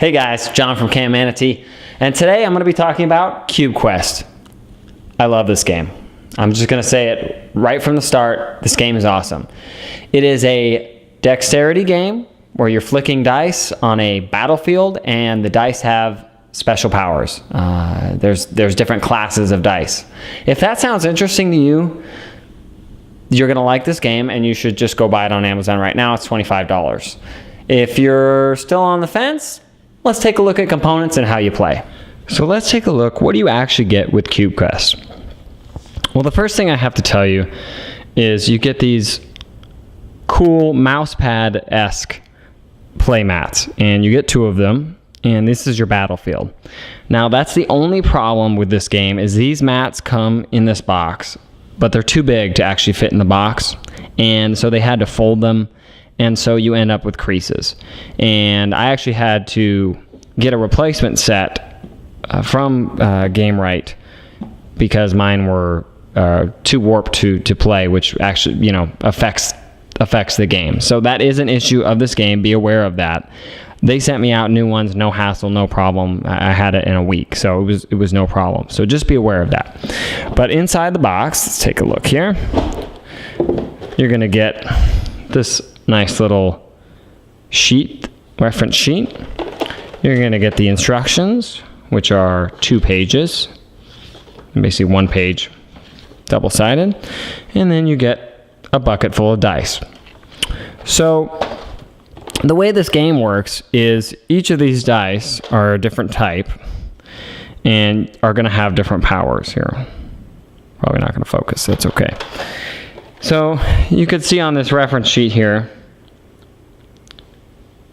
Hey guys, John from Camp Manatee, and today I'm going to be talking about Cube Quest. I love this game. I'm just going to say it right from the start. This game is awesome. It is a dexterity game where you're flicking dice on a battlefield, and the dice have special powers. There's different classes of dice. If that sounds interesting to you, you're going to like this game, and you should just go buy it on Amazon right now. It's $25. If you're still on the fence, let's take a look at components and how you play. So let's take a look. What do you actually get with Cube Quest? Well, the first thing I have to tell you is you get these cool mousepad-esque play mats, and you get 2 of them, and this is your battlefield. Now, that's the only problem with this game is these mats come in this box, but they're too big to actually fit in the box, and so they had to fold them, and so you end up with creases. And I actually had to get a replacement set from Gamewright because mine were too warped to play, which actually, you know, affects the game. So that is an issue of this game. Be aware of that. They sent me out new ones, no hassle, no problem. I had it in a week, so it was no problem. So just be aware of that. But inside the box, let's take a look here. You're gonna get this nice little sheet, reference sheet. You're gonna get the instructions, which are 2 pages, basically 1 page, double-sided, and then you get a bucket full of dice. So the way this game works is each of these dice are a different type and are going to have different powers here. Probably not going to focus, that's okay. So you could see on this reference sheet here,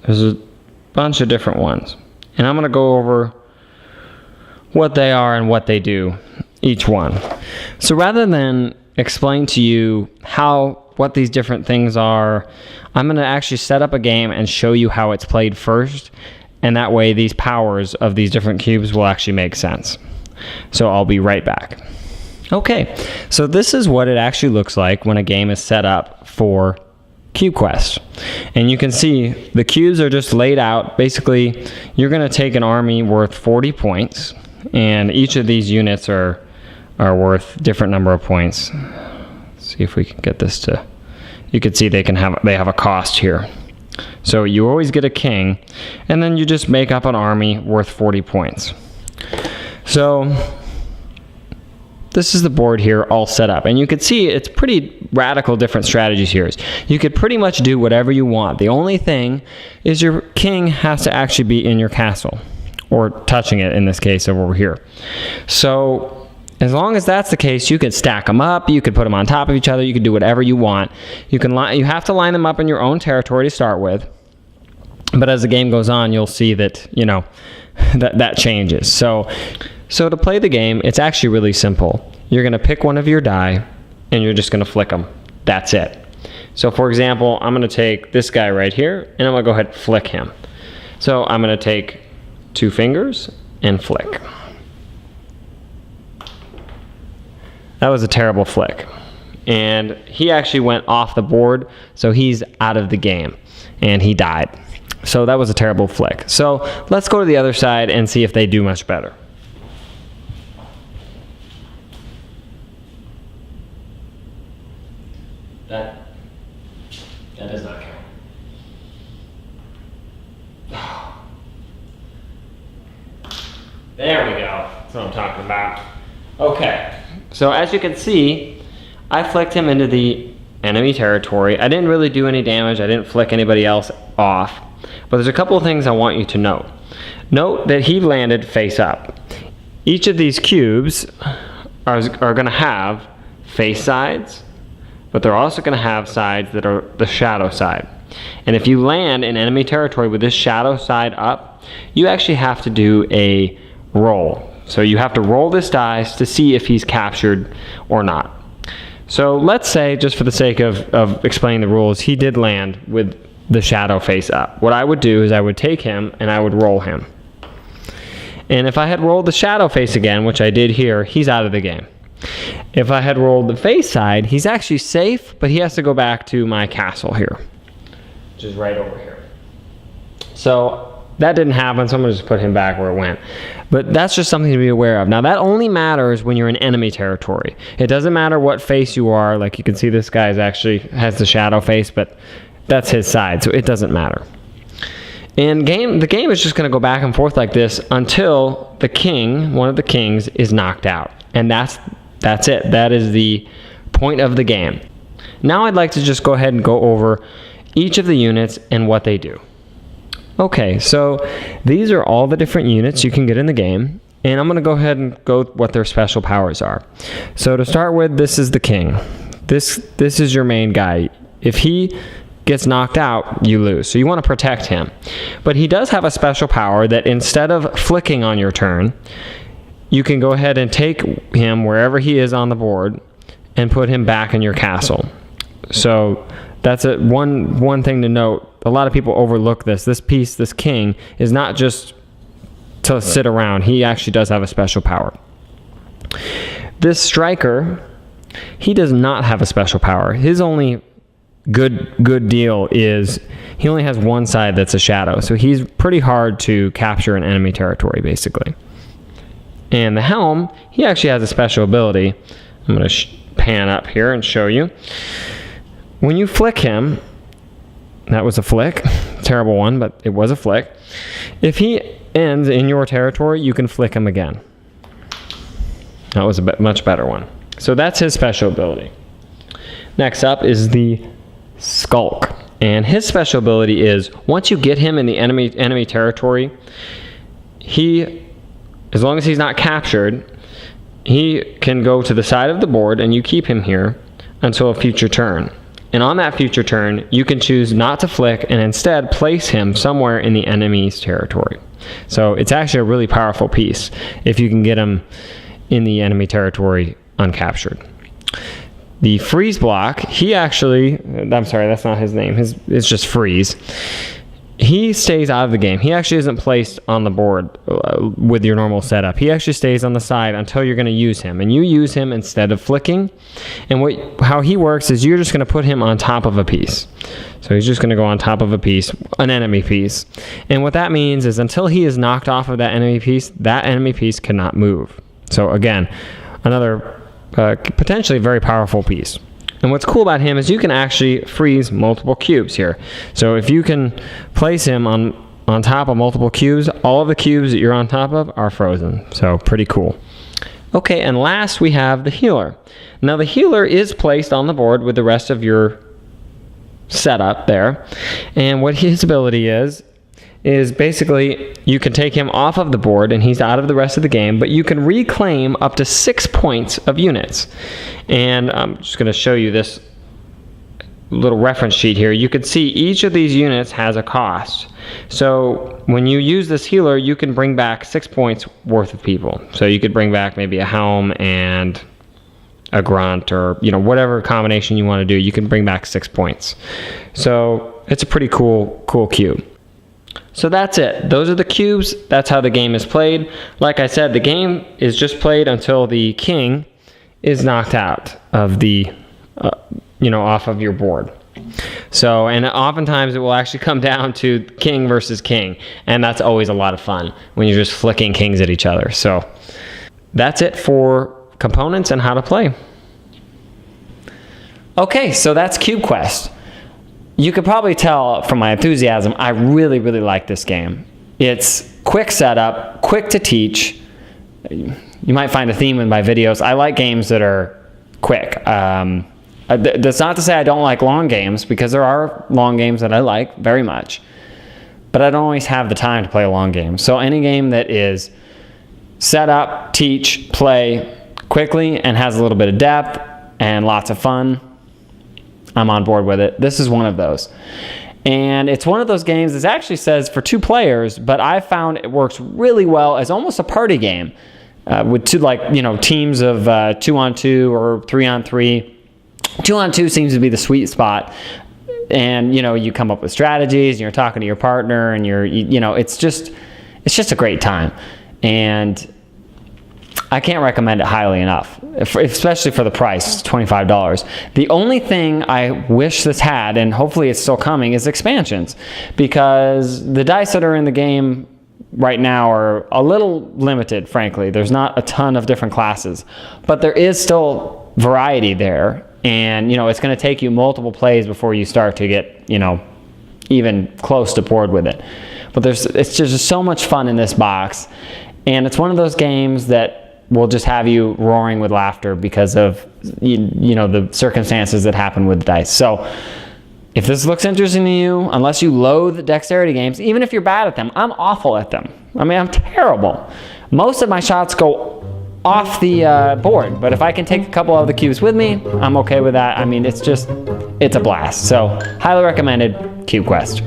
there's a bunch of different ones. And I'm going to go over what they are and what they do, each one. So rather than explain to you what these different things are, I'm going to actually set up a game and show you how it's played first, and that way these powers of these different cubes will actually make sense. So I'll be right back. Okay, so this is what it actually looks like when a game is set up for Cube Quest. And you can see the cubes are just laid out. Basically, you're going to take an army worth 40 points, and each of these units are worth different number of points. Let's see if we can get this to, you can see they have a cost here. So you always get a king, and then you just make up an army worth 40 points. So this is the board here all set up, and you can see it's pretty radical different strategies here. You could pretty much do whatever you want. The only thing is your king has to actually be in your castle, or touching it in this case over here. So as long as that's the case, you could stack them up, you could put them on top of each other, you could do whatever you want. You have to line them up in your own territory to start with, but as the game goes on, you'll see that, you know, that changes. So to play the game, it's actually really simple. You're going to pick one of your die, and you're just going to flick them. That's it. So for example, I'm going to take this guy right here, and I'm going to go ahead and flick him. So I'm going to take 2 fingers and flick. That was a terrible flick. And he actually went off the board, so he's out of the game, and he died. So that was a terrible flick. So let's go to the other side and see if they do much better. That does not count. There we go. That's what I'm talking about. Okay, so as you can see, I flicked him into the enemy territory. I didn't really do any damage. I didn't flick anybody else off. But there's a couple of things I want you to note. Note that he landed face up. Each of these cubes are going to have face sides, but they're also going to have sides that are the shadow side. And if you land in enemy territory with this shadow side up, you actually have to do a roll. So you have to roll this dice to see if he's captured or not. So let's say, just for the sake of explaining the rules, he did land with the shadow face up. What I would do is I would take him and I would roll him. And if I had rolled the shadow face again, which I did here, he's out of the game. If I had rolled the face side, he's actually safe, but he has to go back to my castle here, which is right over here. So that didn't happen, so I'm going to just put him back where it went. But that's just something to be aware of. Now, that only matters when you're in enemy territory. It doesn't matter what face you are. Like, you can see this guy has the shadow face, but that's his side, so it doesn't matter. And the game is just going to go back and forth like this until the king, one of the kings, is knocked out. And that's it. That is the point of the game. Now I'd like to just go ahead and go over each of the units and what they do. Okay, so these are all the different units you can get in the game, and I'm going to go ahead and go with what their special powers are. So to start with, this is the king. This is your main guy. If he gets knocked out, you lose. So you want to protect him. But he does have a special power that instead of flicking on your turn, you can go ahead and take him wherever he is on the board and put him back in your castle. So that's one thing to note. A lot of people overlook this. This piece, this king, is not just to sit around. He actually does have a special power. This striker, he does not have a special power. His only good deal is he only has one side that's a shadow. So he's pretty hard to capture in enemy territory, basically. And the helm, he actually has a special ability. I'm going to pan up here and show you. When you flick him, that was a flick, terrible one, but it was a flick. If he ends in your territory, you can flick him again. That was a much better one. So that's his special ability. Next up is the Skulk. And his special ability is, once you get him in the enemy territory, as long as he's not captured, he can go to the side of the board and you keep him here until a future turn. And on that future turn, you can choose not to flick and instead place him somewhere in the enemy's territory. So it's actually a really powerful piece if you can get him in the enemy territory uncaptured. The Freeze block, I'm sorry, that's not his name. It's just Freeze. He stays out of the game. He actually isn't placed on the board with your normal setup. He actually stays on the side until you're going to use him. And you use him instead of flicking. And how he works is you're just going to put him on top of a piece. So he's just going to go on top of a piece, an enemy piece. And what that means is until he is knocked off of that enemy piece cannot move. So again, another potentially very powerful piece. And what's cool about him is you can actually freeze multiple cubes here. So if you can place him on top of multiple cubes, all of the cubes that you're on top of are frozen. So pretty cool. Okay, and last we have the Healer. Now the Healer is placed on the board with the rest of your setup there. And what his ability is basically you can take him off of the board and he's out of the rest of the game, but you can reclaim up to 6 points of units. And I'm just going to show you this little reference sheet here. You can see each of these units has a cost. So when you use this Healer, you can bring back 6 points worth of people. So you could bring back maybe a Helm and a Grunt, or whatever combination you want to do. You can bring back 6 points. So it's a pretty cool cube. So that's it. Those are the cubes. That's how the game is played. Like I said, the game is just played until the king is knocked out of the, off of your board. So, and oftentimes it will actually come down to king versus king. And that's always a lot of fun when you're just flicking kings at each other. So that's it for components and how to play. Okay, so that's Cube Quest. You could probably tell from my enthusiasm, I really, really like this game. It's quick setup, quick to teach. You might find a theme in my videos. I like games that are quick. That's not to say I don't like long games, because there are long games that I like very much. But I don't always have the time to play a long game. So any game that is set up, teach, play quickly, and has a little bit of depth and lots of fun, I'm on board with it. This is one of those. And it's one of those games that actually says for 2 players, but I found it works really well as almost a party game with teams of 2-on-2 or 3-on-3. 2-on-2 seems to be the sweet spot. And, you come up with strategies, and you're talking to your partner, and it's just a great time. And I can't recommend it highly enough, especially for the price. It's $25. The only thing I wish this had, and hopefully it's still coming, is expansions, because the dice that are in the game right now are a little limited, frankly. There's not a ton of different classes, but there is still variety there, and it's going to take you multiple plays before you start to get even close to bored with it. But it's just so much fun in this box, and it's one of those games that will just have you roaring with laughter because of the circumstances that happen with the dice. So if this looks interesting to you, unless you loathe dexterity games, even if you're bad at them, I'm awful at them. I mean, I'm terrible. Most of my shots go off the board, but if I can take a couple of the cubes with me, I'm okay with that. I mean, it's a blast. So highly recommended, Cube Quest.